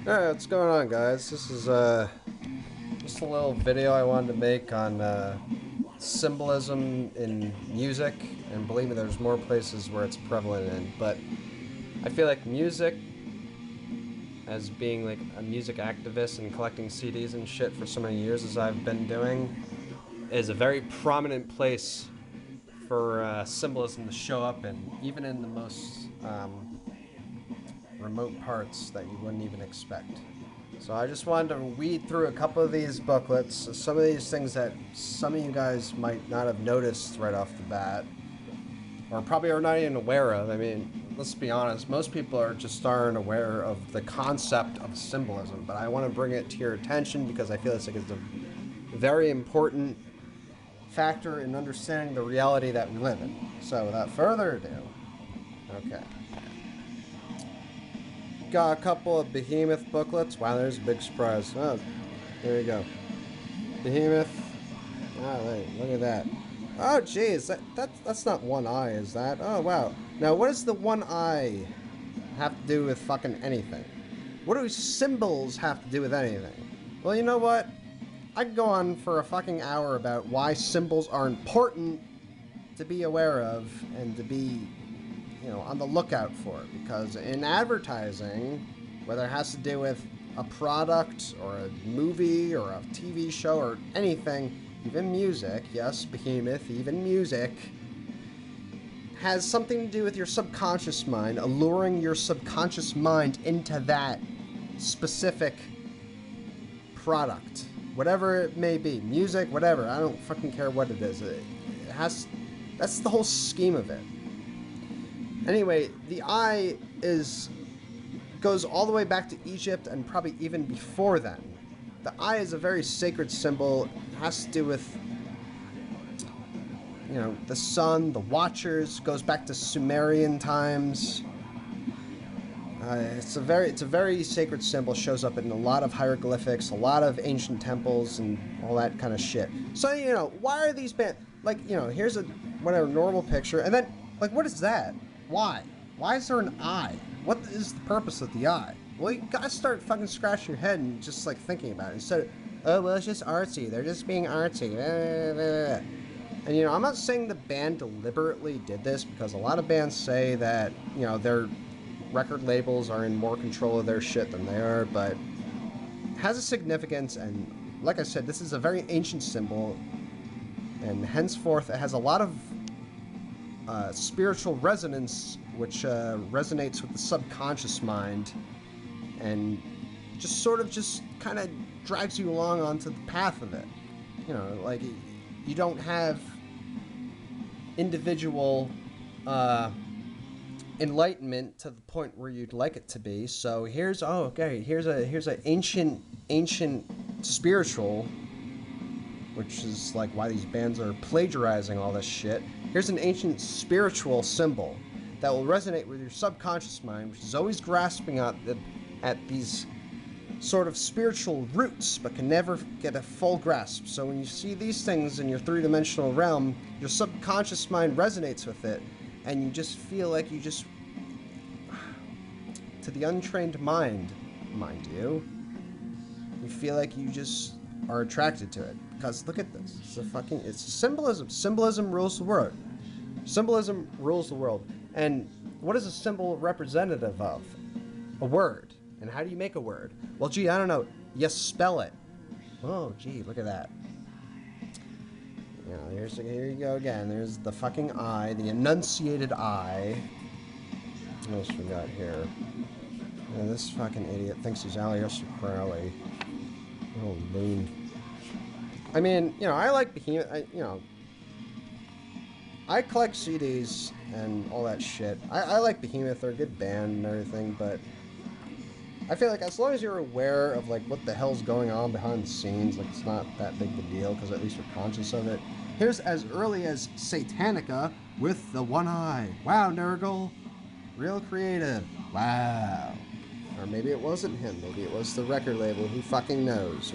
Alright, what's going on, guys? This is just a little video I wanted to make on symbolism in music, and believe me, there's more places where it's prevalent in, but I feel like music, as being like a music activist and collecting CDs and shit for so many years as I've been doing, is a very prominent place for symbolism to show up in, even in the most remote parts that you wouldn't even expect. So I just wanted to weed through a couple of these booklets, some of these things that some of you guys might not have noticed right off the bat, or probably are not even aware of. I mean, let's be honest, most people are just aren't aware of the concept of symbolism, but I want to bring it to your attention because I feel it's a very important factor in understanding the reality that we live in. So without further ado, okay. Got a couple of Behemoth booklets. Wow, there's a big surprise. Oh, there you go. Behemoth. Oh, wait, look at that. Oh, geez, that's not one eye, is that? Oh, wow. Now, what does the one eye have to do with fucking anything? What do symbols have to do with anything? Well, you know what? I could go on for a fucking hour about why symbols are important to be aware of and to be, on the lookout for, because in advertising, whether it has to do with a product or a movie or a TV show or anything, even music, yes, Behemoth, even music, has something to do with your subconscious mind, alluring your subconscious mind into that specific product. Whatever it may be, music, whatever, I don't fucking care what it is. It has, that's the whole scheme of it. Anyway, the eye goes all the way back to Egypt and probably even before then. The eye is a very sacred symbol. It has to do with, the sun, the watchers. Goes back to Sumerian times. It's a very sacred symbol. Shows up in a lot of hieroglyphics, a lot of ancient temples, and all that kind of shit. So why are these bands here's a whatever normal picture, and then what is that? Why? Why is there an eye? What is the purpose of the eye? Well, you gotta start fucking scratching your head and just thinking about it instead of, oh well, it's just artsy. They're just being artsy. And I'm not saying the band deliberately did this, because a lot of bands say that their record labels are in more control of their shit than they are, but it has a significance. And like I said, this is a very ancient symbol, and henceforth it has a lot of spiritual resonance, which resonates with the subconscious mind, and just kind of drags you along onto the path of it. You don't have individual enlightenment to the point where you'd like it to be. So here's a ancient spiritual, which is why these bands are plagiarizing all this shit. Here's an ancient spiritual symbol that will resonate with your subconscious mind, which is always grasping at these sort of spiritual roots, but can never get a full grasp. So when you see these things in your three-dimensional realm, your subconscious mind resonates with it, and you just feel like to the untrained mind you feel like you just are attracted to it. Because look at this. It's symbolism. Symbolism rules the world. Symbolism rules the world. And what is a symbol representative of? A word. And how do you make a word? Well, gee, I don't know. You spell it. Oh, gee, look at that. Here you go again. There's the fucking eye, the enunciated eye. What else we got here? This fucking idiot thinks he's Aleister Crowley. Oh, loon. I mean, I like Behemoth. I collect CDs and all that shit. I like Behemoth. They're a good band and everything, but I feel like as long as you're aware of what the hell's going on behind the scenes, it's not that big of a deal, because at least you're conscious of it. Here's as early as Satanica with the one eye. Wow, Nurgle. Real creative. Wow. Or maybe it wasn't him. Maybe it was the record label. Who fucking knows,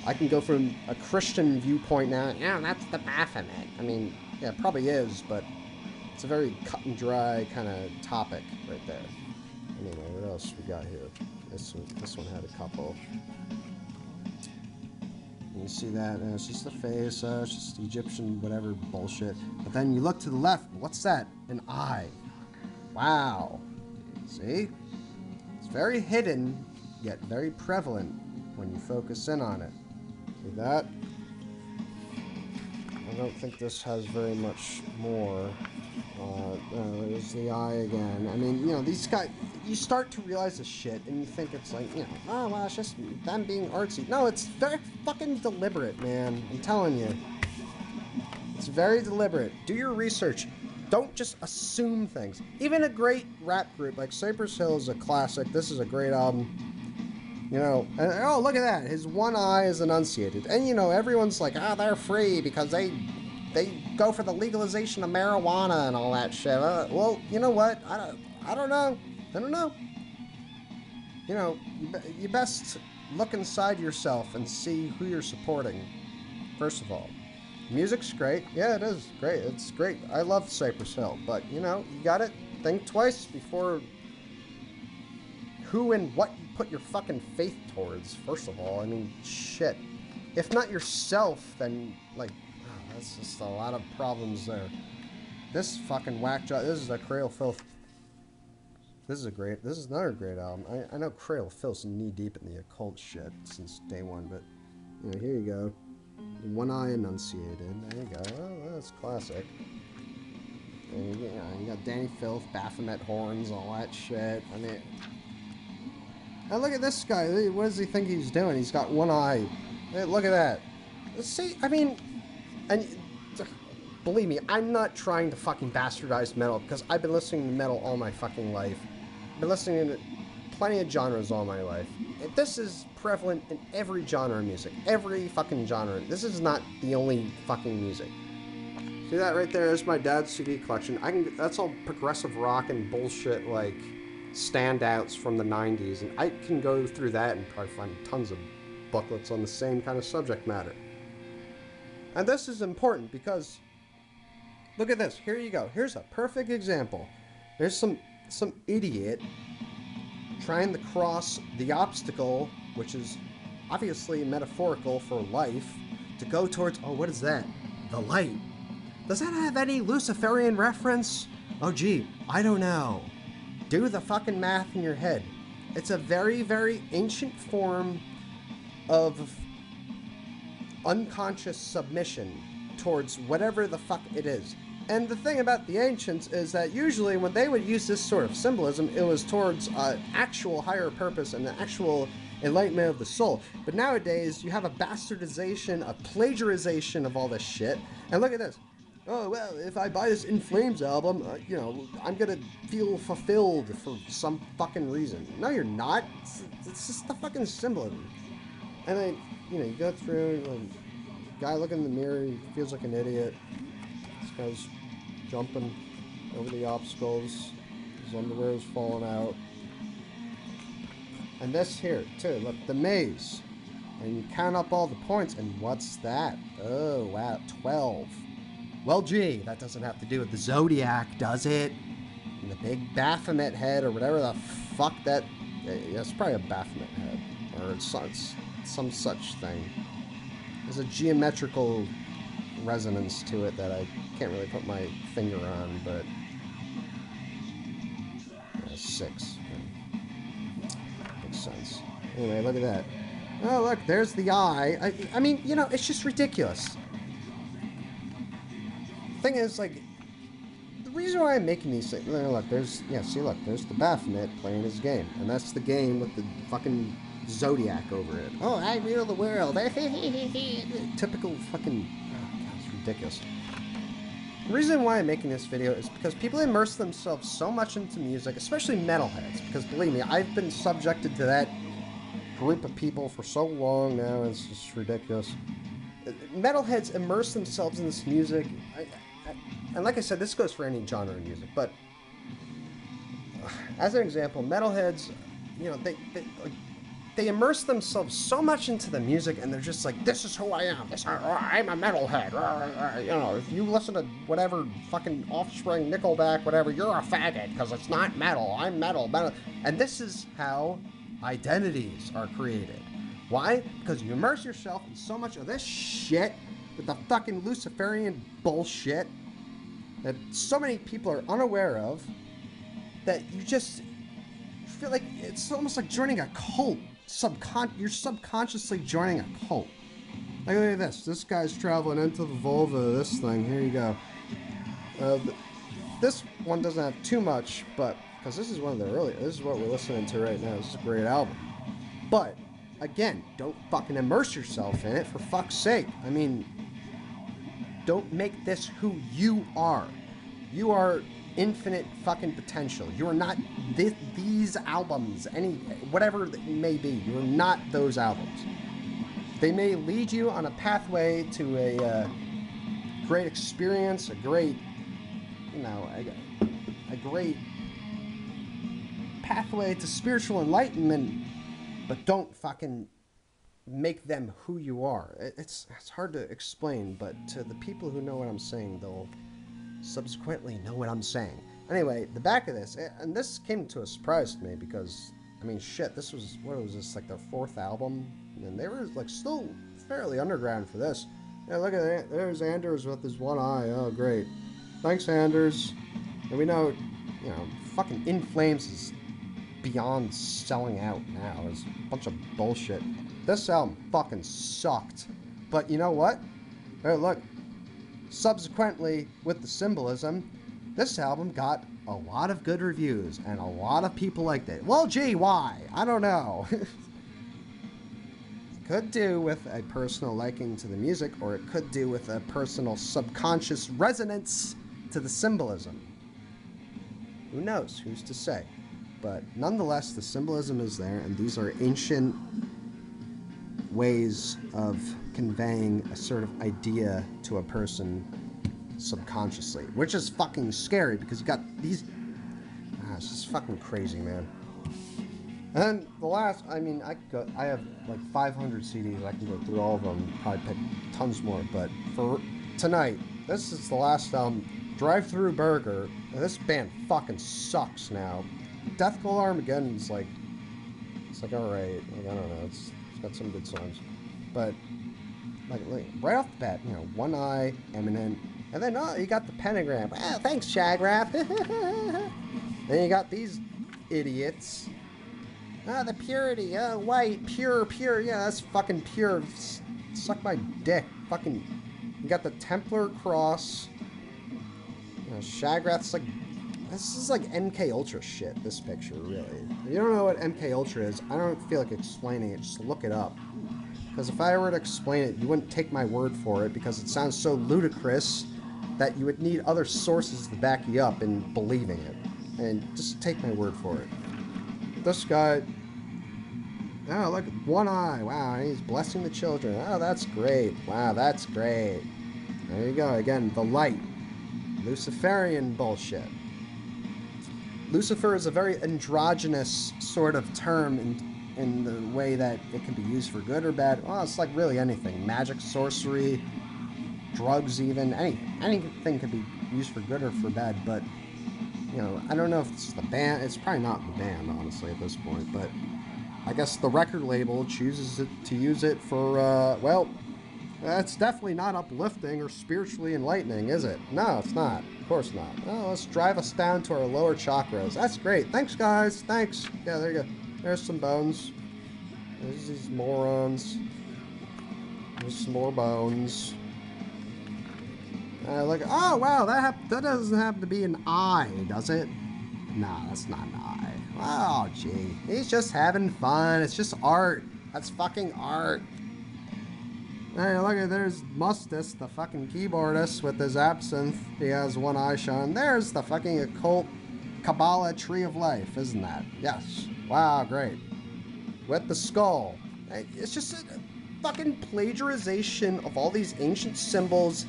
I can go from a Christian viewpoint now. Yeah, that's the Baphomet. I mean, yeah, it probably is, but it's a very cut and dry kind of topic right there. Anyway, what else we got here? This one had a couple. You see that? It's just a face. It's just Egyptian whatever bullshit. But then you look to the left. What's that? An eye. Wow. See? It's very hidden, yet very prevalent when you focus in on it. See that? I don't think this has very much more. There's the eye again. I mean, you know, these guys, you start to realize this shit, and you think it's like, you know, oh, well, it's just them being artsy. No, it's very fucking deliberate, man. I'm telling you. It's very deliberate. Do your research. Don't just assume things. Even a great rap group like Cypress Hill is a classic. This is a great album. You know, and, oh, look at that. His one eye is enunciated. And, you know, everyone's like, ah, they're free because they go for the legalization of marijuana and all that shit. Well, you know what? I don't know. I don't know. You know, you best look inside yourself and see who you're supporting, first of all. Music's great. Yeah, it is great. It's great. I love Cypress Hill. But, you know, you gotta think twice before who and what you put your fucking faith towards, first of all. I mean, shit. If not yourself, then, like, oh, that's just a lot of problems there. This fucking whack job. This is a Cradle Filth. This is another great album. I know Cradle Filth's knee deep in the occult shit since day one, but, you know, here you go. One eye enunciated. There you go. Oh, that's classic. And, you know, you got Danny Filth, Baphomet horns, all that shit. I mean, now look at this guy. What does he think he's doing? He's got one eye. Hey, look at that. See, I mean, and believe me, I'm not trying to fucking bastardize metal because I've been listening to metal all my fucking life. I've been listening to plenty of genres all my life. This is prevalent in every genre of music. Every fucking genre. This is not the only fucking music. See that right there? That's my dad's CD collection. That's all progressive rock and bullshit, like standouts from the 90s, and I can go through that and probably find tons of booklets on the same kind of subject matter. And this is important because look at this. Here you go. Here's a perfect example. There's some idiot trying to cross the obstacle, which is obviously metaphorical for life, to go towards, oh, what is that? The light. Does that have any Luciferian reference? Oh, gee, I don't know. Do the fucking math in your head. It's a very, very ancient form of unconscious submission towards whatever the fuck it is. And the thing about the ancients is that usually when they would use this sort of symbolism, it was towards actual higher purpose and the actual enlightenment of the soul. But nowadays, you have a bastardization, a plagiarization of all this shit. And look at this. Oh, well, if I buy this In Flames album, you know, I'm gonna feel fulfilled for some fucking reason. No, you're not. It's just the fucking symbolism. And then, you know, you go through, and guy looking in the mirror, he feels like an idiot. This guy's jumping over the obstacles. His underwear is falling out. And this here, too, look, the maze. And you count up all the points, and what's that? Oh, wow, 12. Well, gee, that doesn't have to do with the Zodiac, does it? And the big Baphomet head, or whatever the fuck that... Yeah, it's probably a Baphomet head. Or it's some such thing. There's a geometrical resonance to it that I can't really put my finger on, but... Yeah, 6. Makes sense. Anyway, look at that. Oh, look, there's the eye. I mean, you know, it's just ridiculous. Thing is, like, the reason why I'm making these things, look, there's the Baphomet playing his game, and that's the game with the fucking Zodiac over it. Oh, I rule the world. Typical fucking, oh God, it's ridiculous. The reason why I'm making this video is because people immerse themselves so much into music, especially metalheads, because believe me, I've been subjected to that group of people for so long now, it's just ridiculous. Metalheads immerse themselves in this music, and like I said, this goes for any genre of music, but as an example, metalheads, you know, they like, they immerse themselves so much into the music, and they're just like, this is who I am. I'm a metalhead. You know, if you listen to whatever fucking Offspring, Nickelback, whatever, you're a faggot because it's not metal. I'm metal. And this is how identities are created. Why? Because you immerse yourself in so much of this shit with the fucking Luciferian bullshit that so many people are unaware of, that you just feel like it's almost like joining a cult. You're subconsciously joining a cult. Like, look at this. This guy's traveling into the vulva of this thing. Here you go. This one doesn't have too much, but because this is one of the earlier. This is what we're listening to right now. This is a great album. But again, don't fucking immerse yourself in it, for fuck's sake. I mean, don't make this who you are. You are infinite fucking potential. You are not these albums, whatever it may be. You are not those albums. They may lead you on a pathway to a great experience, a great, a great pathway to spiritual enlightenment, but don't fucking make them who you are. It's hard to explain, but to the people who know what I'm saying, they'll subsequently know what I'm saying. Anyway, the back of this, and this came to a surprise to me because, I mean, shit, this was, what was this, like their 4th album? And they were, like, still fairly underground for this. Yeah, look at that. There's Anders with his one eye. Oh, great. Thanks, Anders. And we know, fucking In Flames is beyond selling out now. It's a bunch of bullshit. This album fucking sucked. But you know what? Hey, look. Subsequently, with the Symbolism, this album got a lot of good reviews, and a lot of people liked it. Well, gee, why? I don't know. Could do with a personal liking to the music, or it could do with a personal subconscious resonance to the symbolism. Who knows? Who's to say? But nonetheless, the symbolism is there, and these are ancient ways of conveying a sort of idea to a person subconsciously, which is fucking scary because you got these. It's just fucking crazy, man. And then the last, I mean, I have like 500 CDs. I can go through all of them, probably pick tons more. But for tonight, this is the last album, Drive Through Burger. And this band fucking sucks now. Death Glow Armageddon is like, it's like alright. Like, I don't know. It's got some good songs, but like right off the bat, One Eye, Eminent, and then you got the Pentagram. Well, thanks, Shagrath. Then you got these idiots. The Purity. White, pure. Yeah, that's fucking pure. Suck my dick. Fucking. You got the Templar Cross. Shagrath's like. This is like MK Ultra shit, this picture, really. If you don't know what MK Ultra is, I don't feel like explaining it, just look it up. Because if I were to explain it, you wouldn't take my word for it, because it sounds so ludicrous that you would need other sources to back you up in believing it. And just take my word for it. This guy, oh, look, One Eye, wow, he's blessing the children. Oh, that's great. Wow, that's great. There you go, again, the light. Luciferian bullshit. Lucifer is a very androgynous sort of term in the way that it can be used for good or bad. Well, it's like really anything. Magic, sorcery, drugs even. Anything can be used for good or for bad, but, I don't know if it's the band. It's probably not the band, honestly, at this point, but I guess the record label chooses to use it for, well, that's definitely not uplifting or spiritually enlightening, is it? No, it's not. Of course not. Oh, let's drive us down to our lower chakras. That's great. Thanks, guys. Thanks. Yeah, there you go. There's some bones. There's these morons. There's some more bones. Look. Oh, wow. That doesn't happen to be an eye, does it? Nah, that's not an eye. Oh, gee. He's just having fun. It's just art. That's fucking art. Hey, look at, there's Mustus, the fucking keyboardist with his absinthe. He has one eye shone. There's the fucking occult Kabbalah Tree of Life, isn't that? Yes. Wow, great. With the skull. It's just a fucking plagiarization of all these ancient symbols.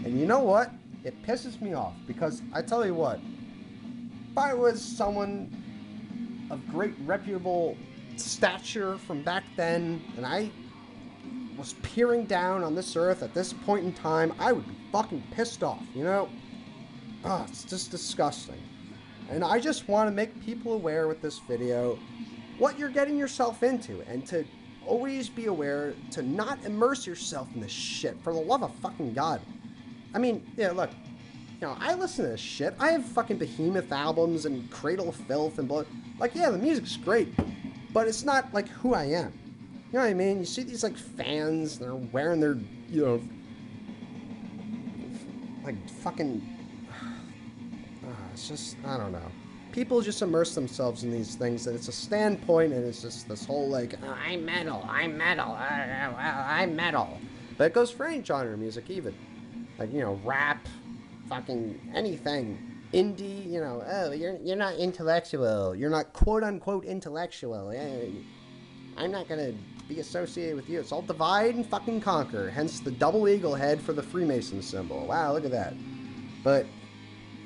And you know what? It pisses me off because I tell you what, if I was someone of great reputable stature from back then, and I was peering down on this earth at this point in time, I would be fucking pissed off, you know? Oh, it's just disgusting. And I just want to make people aware with this video what you're getting yourself into, and to always be aware to not immerse yourself in this shit, for the love of fucking God. I mean, yeah, look, you know, I listen to this shit. I have fucking Behemoth albums and Cradle of Filth and blood. Like, yeah, the music's great, but it's not like who I am. You know what I mean? You see these like fans, they're wearing their, you know, like fucking, it's just, I don't know. People just immerse themselves in these things, and it's a standpoint, and it's just this whole like, oh, I'm metal, I'm metal. But it goes for any genre of music, even. Like, you know, rap, fucking anything. Indie, you know, oh, you're not intellectual. You're not quote-unquote intellectual. I'm not gonna be associated with you. It's all divide and fucking conquer. Hence the double eagle head for the Freemason symbol. Wow, look at that. But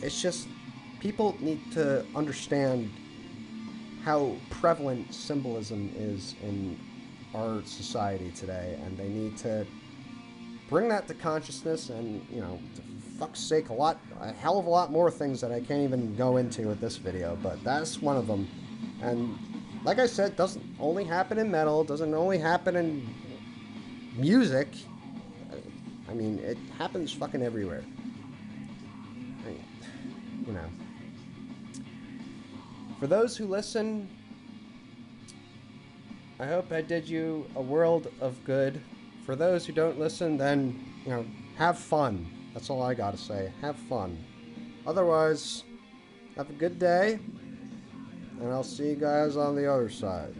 it's just, people need to understand how prevalent symbolism is in our society today, and they need to bring that to consciousness, and, you know, to fuck's sake, a hell of a lot more things that I can't even go into with this video, but that's one of them. And like I said, doesn't only happen in metal, doesn't only happen in music. I mean, it happens fucking everywhere. You know. For those who listen, I hope I did you a world of good. For those who don't listen, then, you know, have fun. That's all I gotta say. Have fun. Otherwise, have a good day, and I'll see you guys on the other side.